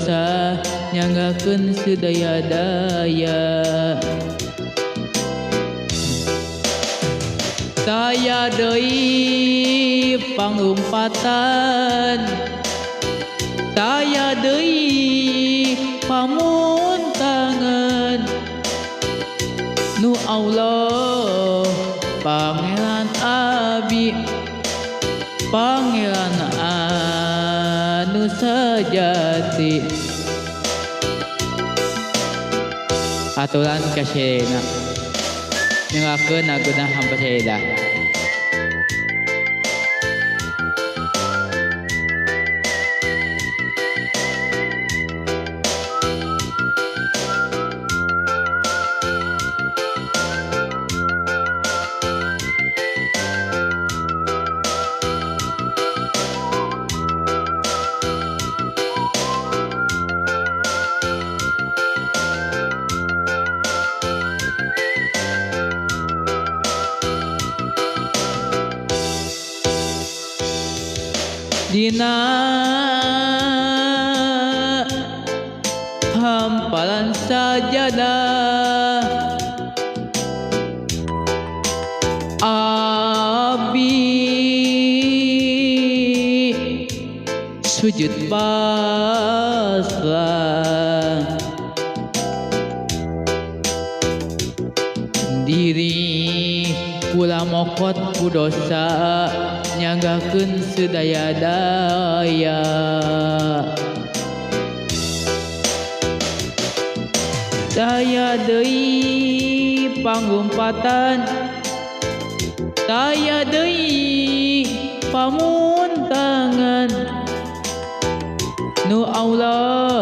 dosa nyanggakeun sedaya-daya. Saya deui pangumpatan, saya deui pamuntangan, nu Allah pangeran abi, pangeran anu sajati. Aturan kasyena nyanggakeun aguna hampaseda. Dina hamparan sajadah abi sujud pasrah diri pula mokot ku dosa nyanggakeun sedaya-daya. Saya deui pangumpatan, saya deui pamuntangan, nu Allah